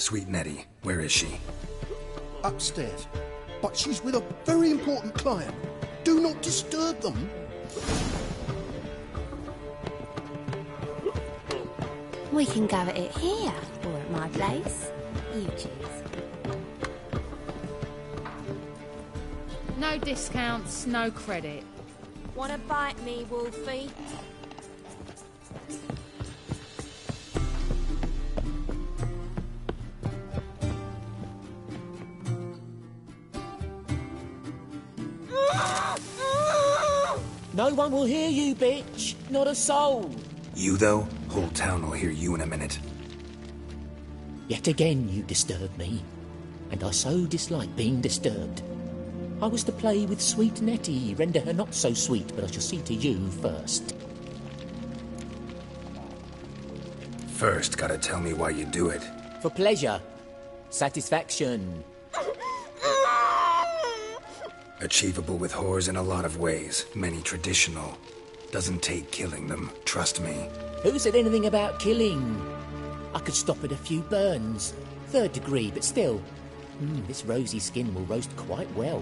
Sweet Nettie, where is she? Upstairs. But she's with a very important client. Do not disturb them. We can go at it here, or at my place. You choose. No discounts, no credit. Wanna bite me, Wolfie? No one will hear you, bitch. Not a soul. You, though? Whole town will hear you in a minute. Yet again you disturb me, and I so dislike being disturbed. I was to play with sweet Nettie, render her not so sweet, but I shall see to you first. First, gotta tell me why you do it. For pleasure. Satisfaction. Achievable with whores in a lot of ways, many traditional. Doesn't take killing them, trust me. Who said anything about killing? I could stop at a few burns. 3rd degree, but still. This rosy skin will roast quite well.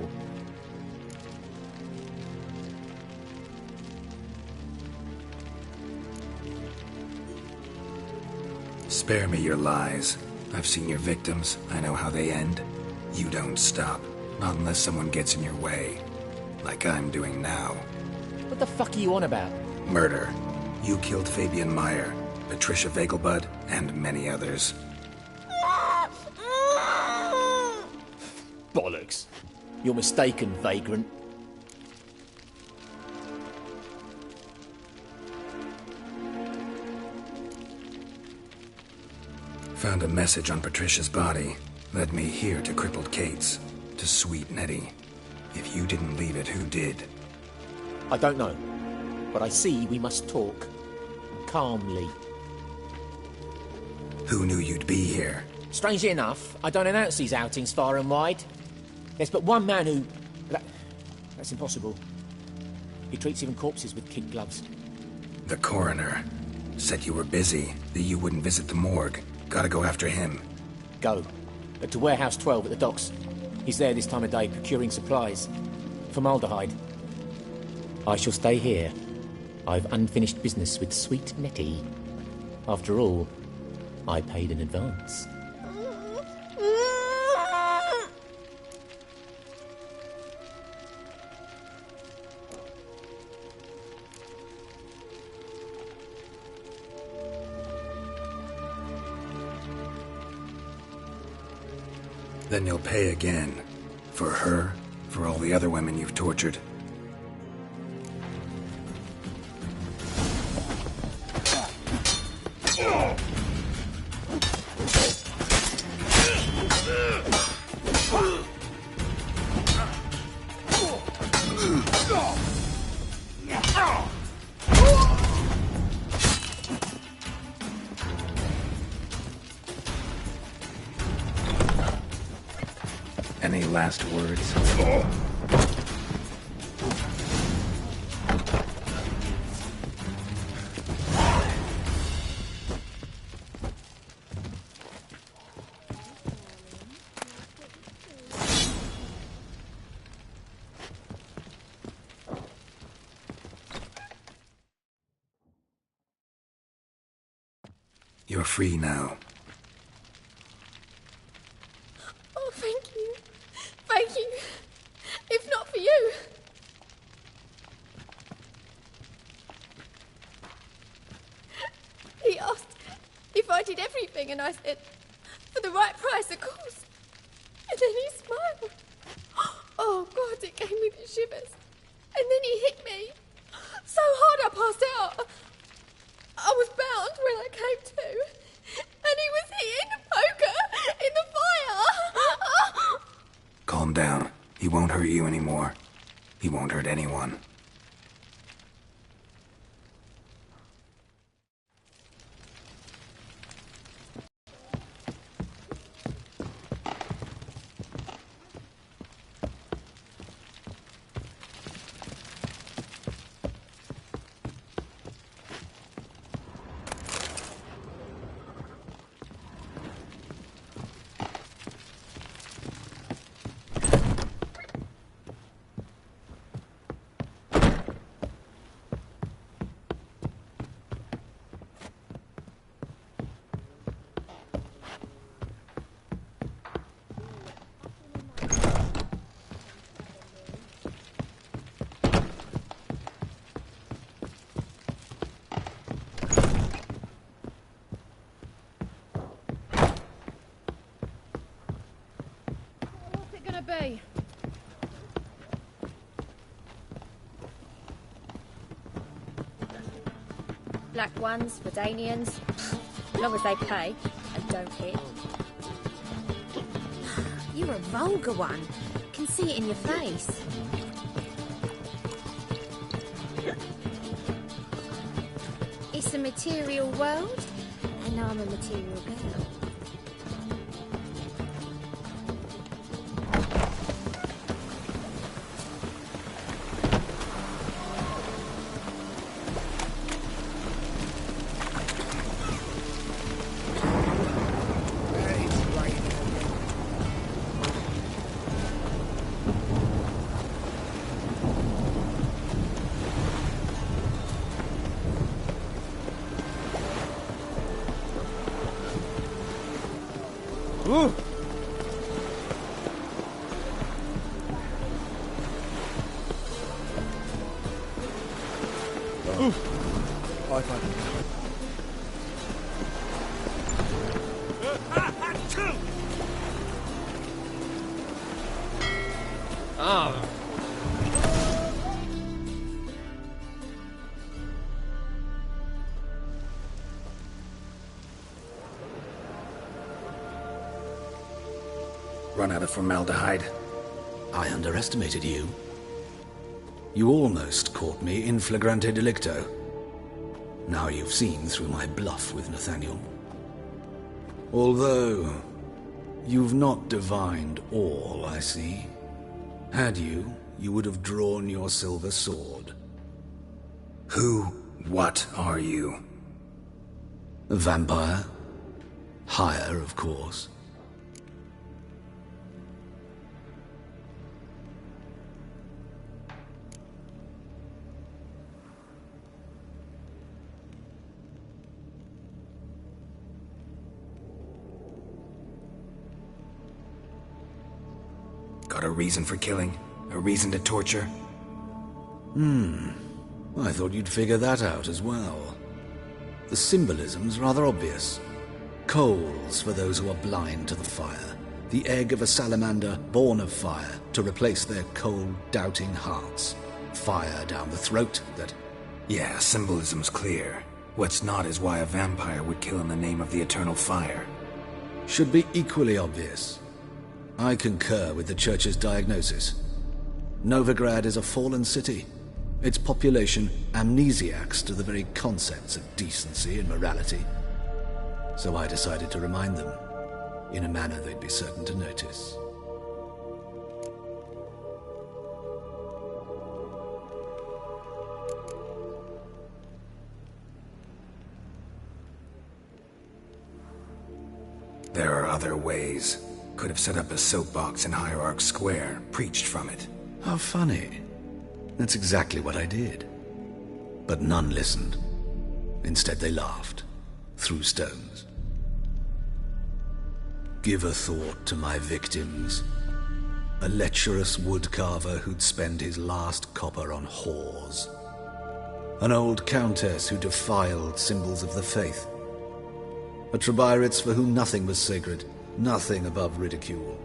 Spare me your lies. I've seen your victims. I know how they end. You don't stop. Not unless someone gets in your way. Like I'm doing now. What the fuck are you on about? Murder. You killed Fabian Meyer, Patricia Vegelbud, and many others. Bollocks. You're mistaken, vagrant. Found a message on Patricia's body. Led me here to crippled Kate's. To sweet Nettie. If you didn't leave it, who did? I don't know. But I see we must talk. Calmly. Who knew you'd be here? Strangely enough, I don't announce these outings far and wide. There's but one man who... That's impossible. He treats even corpses with kid gloves. The coroner. Said you were busy, that you wouldn't visit the morgue. Gotta go after him. Go. To Warehouse 12 at the docks. He's there this time of day, procuring supplies. Formaldehyde. I shall stay here. I've unfinished business with sweet Nettie. After all, I paid in advance. Then you'll pay again. For her, for all the other women you've tortured. Any last words? You're free now. Oh, thank you. Thank you. If not for you. He asked if I did everything, and I said, for the right price, of course. And then he smiled. Oh, God, it gave me the shivers. And then he hit me. So hard I passed out. I was bound when I came to. And he was hitting the poker in the fire. Calm down. He won't hurt you anymore. He won't hurt anyone. be? Black ones, Redanians, as long as they pay and don't hit. You're a vulgar one. Can see it in your face. It's a material world, and I'm a material girl. Run out of formaldehyde. I underestimated you. You almost caught me in flagrante delicto. Now you've seen through my bluff with Nathaniel. Although, you've not divined all, I see. Had you, you would have drawn your silver sword. What are you? A vampire. Higher, of course. Got a reason for killing? A reason to torture? I thought you'd figure that out as well. The symbolism's rather obvious. Coals for those who are blind to the fire. The egg of a salamander born of fire to replace their cold, doubting hearts. Fire down the throat that... Yeah, symbolism's clear. What's not is why a vampire would kill in the name of the eternal fire. should be equally obvious. I concur with the Church's diagnosis. Novigrad is a fallen city. Its population amnesiacs to the very concepts of decency and morality. So I decided to remind them, in a manner they'd be certain to notice. There are other ways. Could have set up a soapbox in Hierarch Square, preached from it. How funny. That's exactly what I did. But none listened. Instead they laughed, threw stones. Give a thought to my victims. A lecherous woodcarver who'd spend his last copper on whores. An old countess who defiled symbols of the faith. A Trebirates for whom nothing was sacred, nothing above ridicule.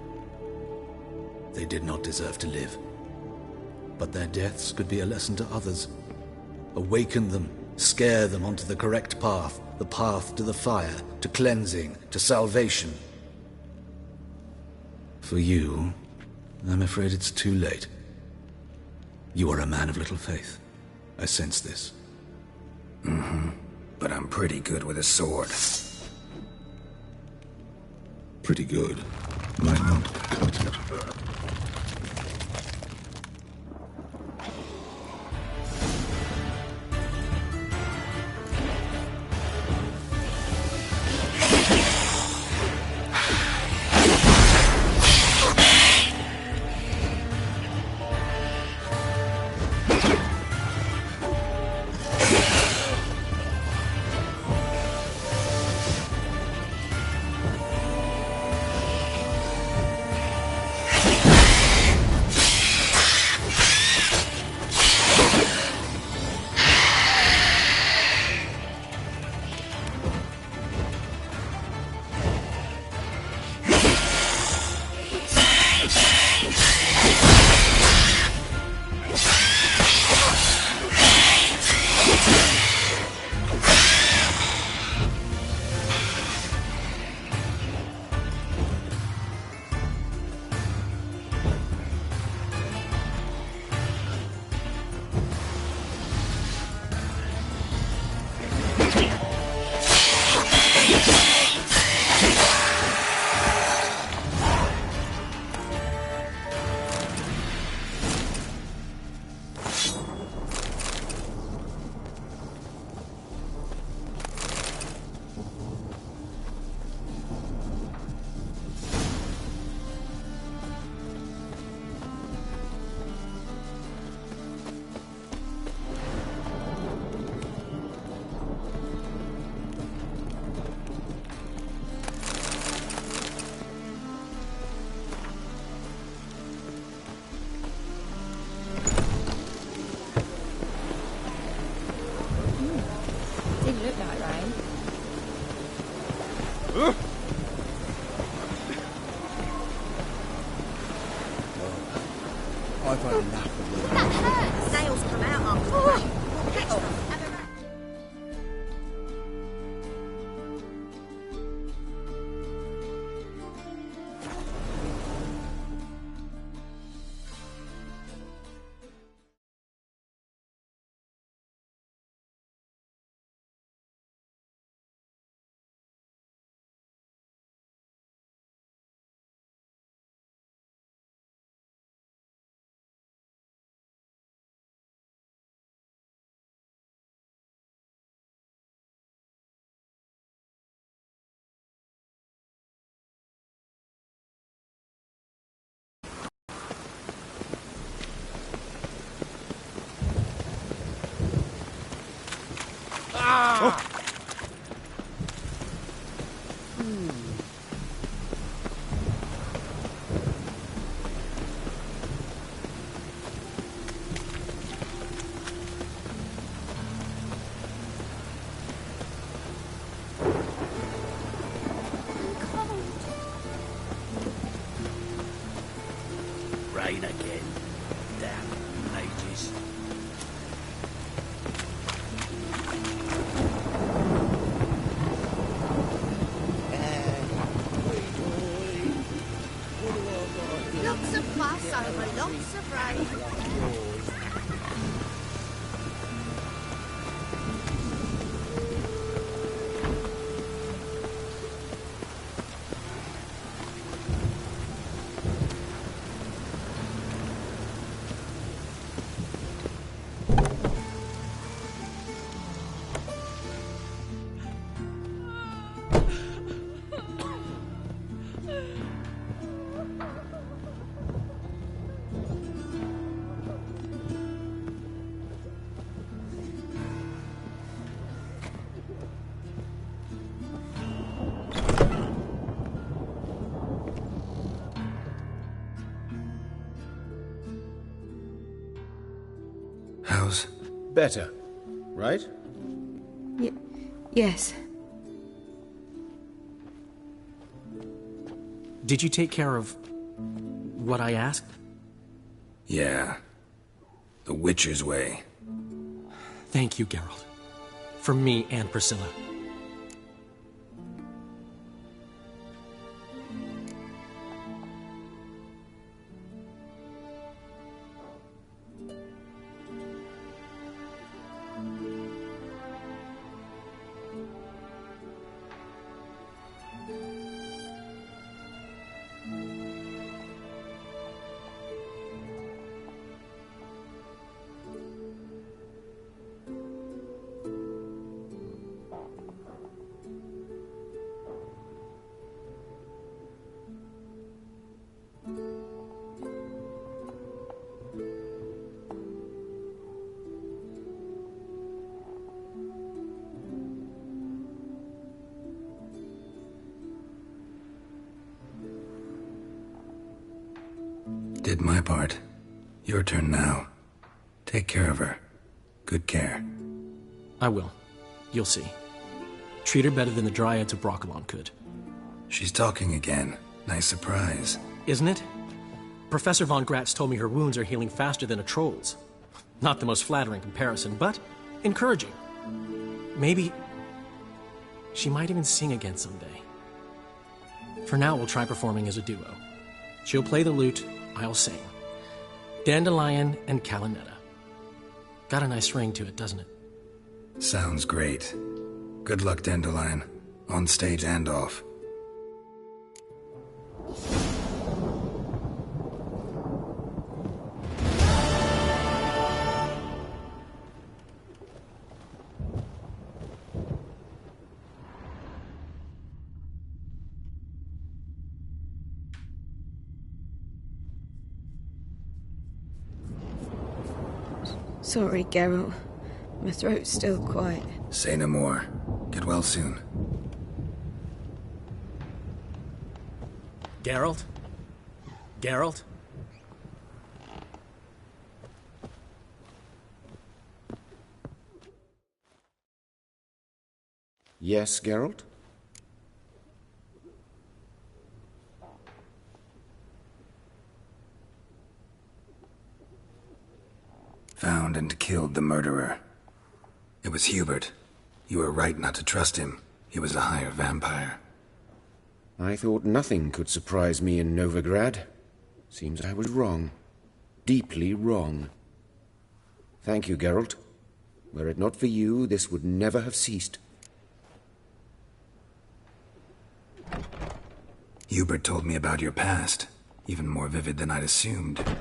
They did not deserve to live. But their deaths could be a lesson to others. Awaken them, scare them onto the correct path, the path to the fire, to cleansing, to salvation. For you, I'm afraid it's too late. You are a man of little faith. I sense this. But I'm pretty good with a sword. Pretty good. Might not cut it. I've had enough of them. That hurts! Nails come out after the rain. Get off. Rain again. Damn ages. Lots of fuss over lots of rain. How's... Better, right? Yes. Did you take care of what I asked? Yeah. The Witcher's way. Thank you, Geralt. For me and Priscilla. Did my part. Your turn now. Take care of her. Good care. I will. You'll see. Treat her better than the Dryads of Broccolon could. She's talking again. Nice surprise. Isn't it? Professor von Gratz told me her wounds are healing faster than a troll's. Not the most flattering comparison, but encouraging. Maybe she might even sing again someday. For now, we'll try performing as a duo. She'll play the lute, I'll sing. Dandelion and Calinetta. Got a nice ring to it, doesn't it? Sounds great. Good luck, Dandelion. On stage and off. Sorry, Geralt. My throat's still quite... Say no more. Get well soon. Geralt? Geralt? Yes, Geralt? Found and killed the murderer. It was Hubert. You were right not to trust him. He was a higher vampire. I thought nothing could surprise me in Novigrad. Seems I was wrong. Deeply wrong. Thank you, Geralt. Were it not for you, this would never have ceased. Hubert told me about your past, even more vivid than I'd assumed.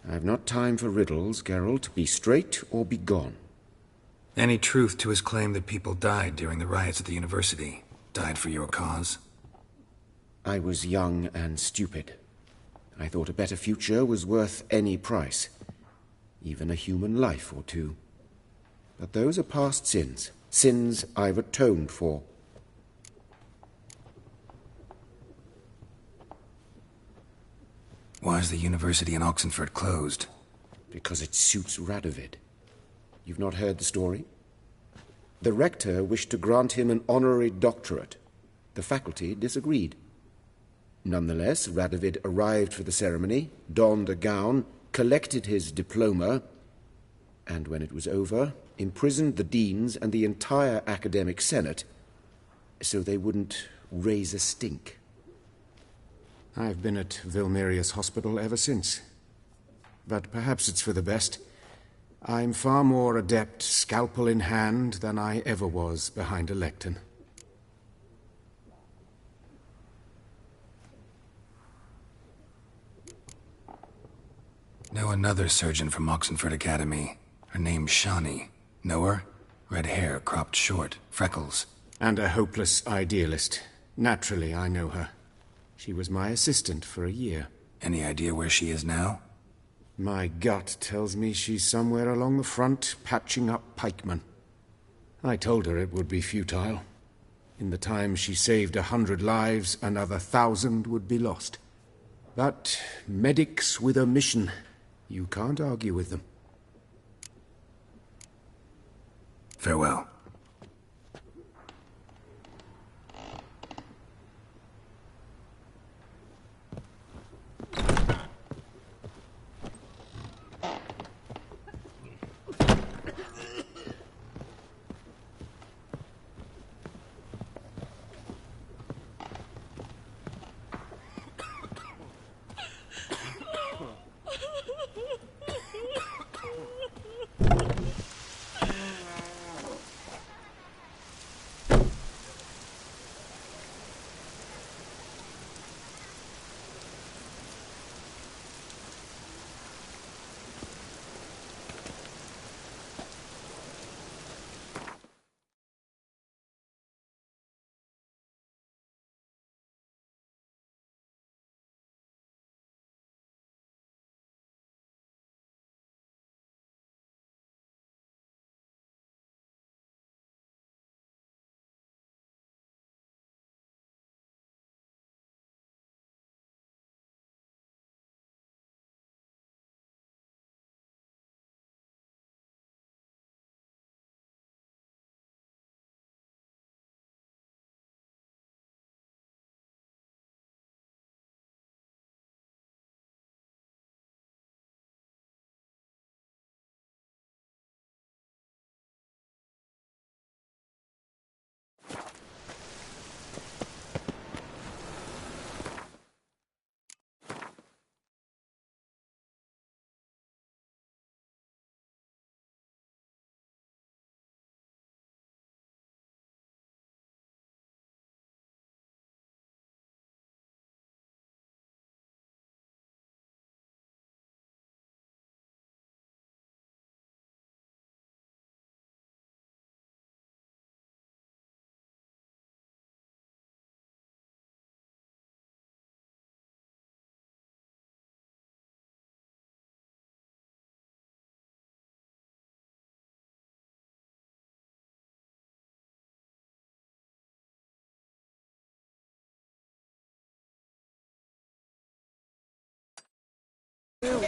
I've not time for riddles, Geralt. Be straight or be gone. Any truth to his claim that people died during the riots at the university? Died for your cause? I was young and stupid. I thought a better future was worth any price. Even a human life or two. But those are past sins. Sins I've atoned for. Why is the university in Oxenford closed? Because it suits Radovid. You've not heard the story? The rector wished to grant him an honorary doctorate. The faculty disagreed. Nonetheless, Radovid arrived for the ceremony, donned a gown, collected his diploma, and when it was over, imprisoned the deans and the entire academic senate so they wouldn't raise a stink. I've been at Vilmerius Hospital ever since. But perhaps it's for the best. I'm far more adept, scalpel in hand, than I ever was behind a lectern. Know another surgeon from Oxenford Academy. Her name's Shawnee. Know her? Red hair, cropped short, freckles. And a hopeless idealist. Naturally, I know her. She was my assistant for a year. Any idea where she is now? My gut tells me she's somewhere along the front, patching up pikemen. I told her it would be futile. In the time she saved 100 lives, another 1,000 would be lost. But medics with a mission, you can't argue with them. Farewell.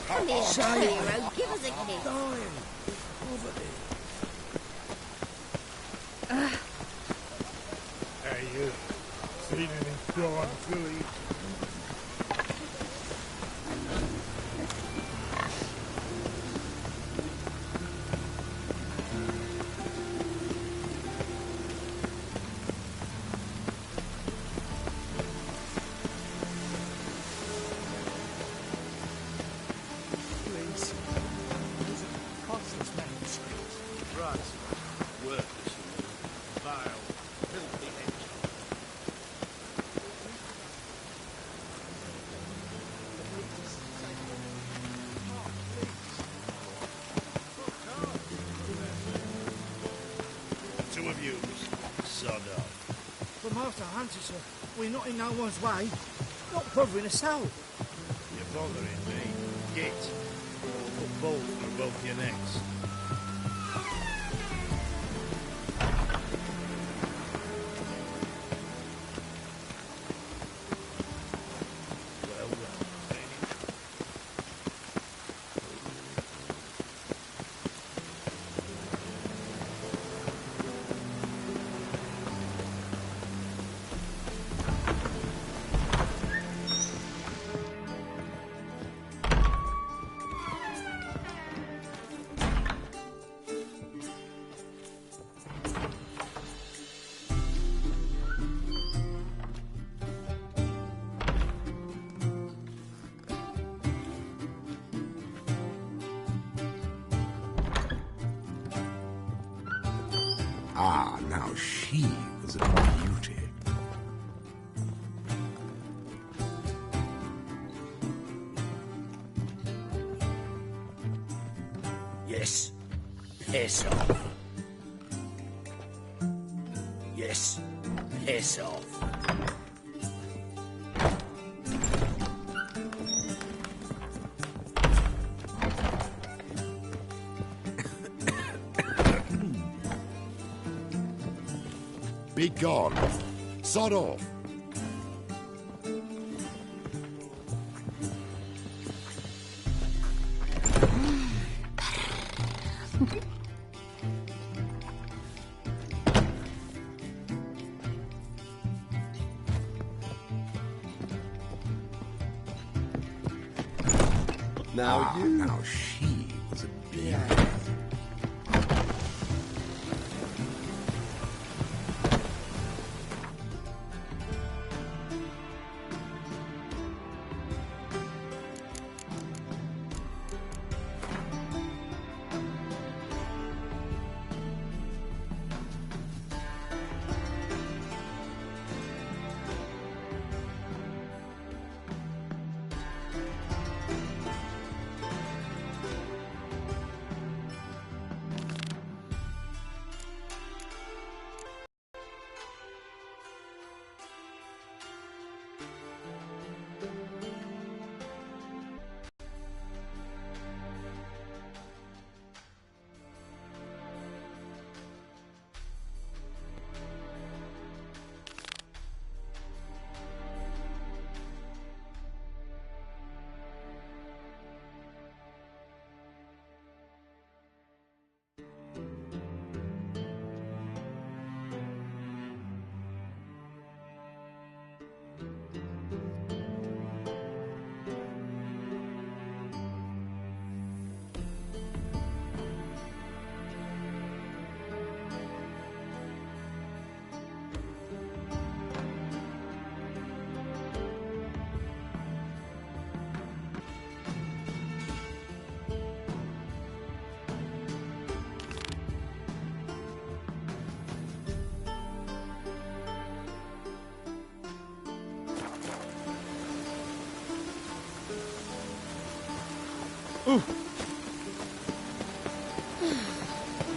Come here, hero. Give us a kiss. Hey, you. Seen any flying filly? views. Sod off. But Master Hunter, sir, we're not in no one's way. Not bothering us out. You're bothering me. Git. Or put bolt through both your necks. Ah, now she was a beauty. Yes. Piss off. Yes. Piss off. Be gone. Sod off. Now she was a beauty.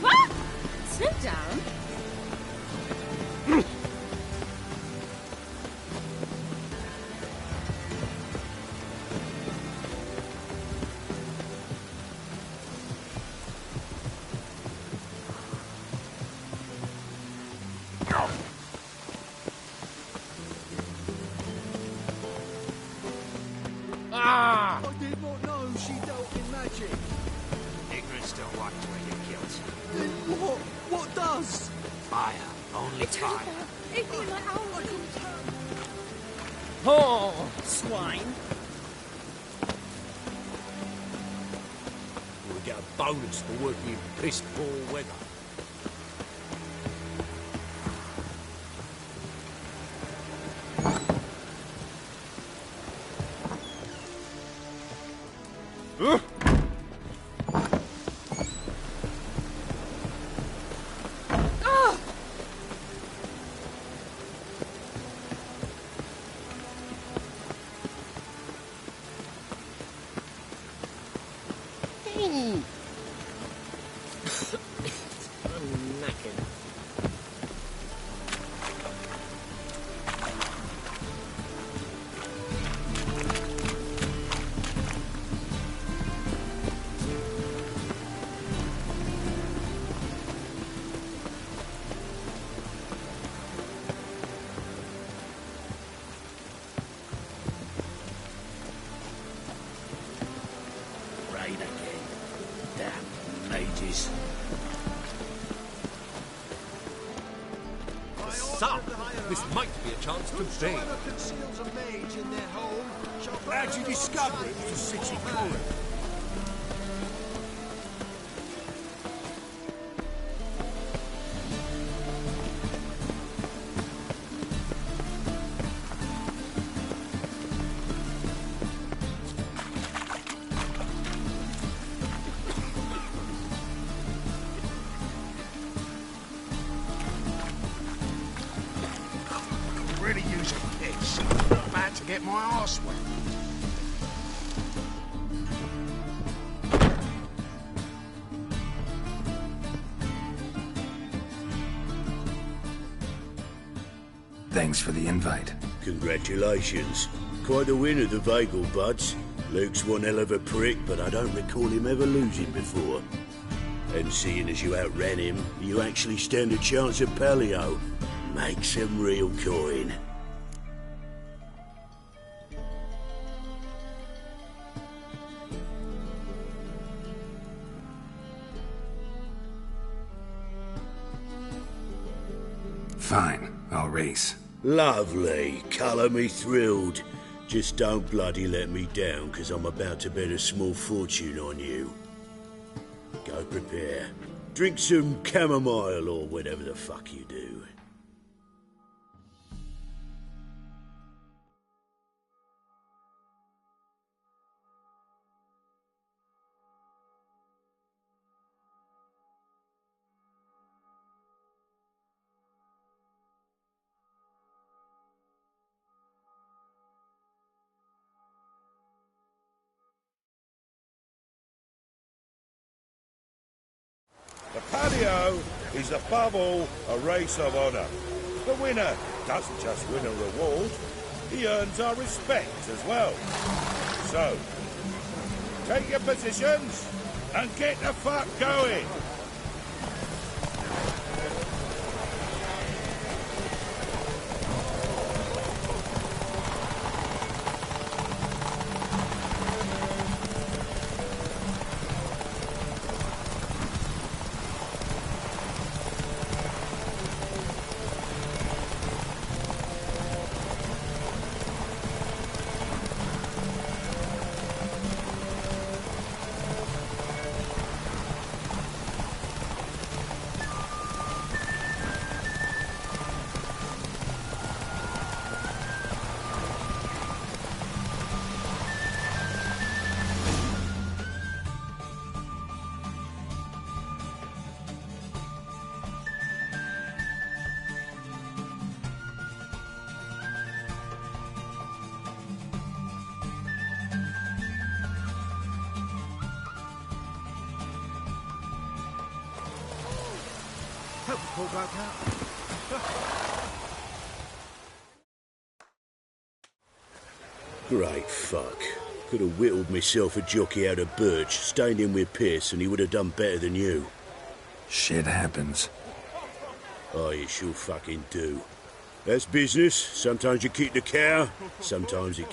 What? Sit down. Ah! I did not know she dealt in magic. Ignorance don't walk to where you're guilty. Then what? What does? Fire. Only fire. Even my own. Oh, swine. We'll get a bonus for working in piss-poor weather. ages. So, this might be a chance to bathe. How'd you discover it was a city quarry? Really use a piss. Not bad to get my arse wet. Thanks for the invite. Congratulations. Quite a winner, the Vagel buds. Luke's one hell of a prick, but I don't recall him ever losing before. And seeing as you outran him, you actually stand a chance at Paleo. Make some real coin. Fine, I'll race. Lovely. Colour me thrilled. Just don't bloody let me down, 'cause I'm about to bet a small fortune on you. Go prepare. Drink some chamomile or whatever the fuck you do. The Palio is above all a race of honour. The winner doesn't just win a reward, he earns our respect as well. So, take your positions and get the fuck going. Hope the poor bloke out. Great fuck. Could have whittled myself a jockey out of birch, stayed in with Pierce, and he would have done better than you. Shit happens. Oh, you sure fucking do. That's business. Sometimes you keep the cow, sometimes you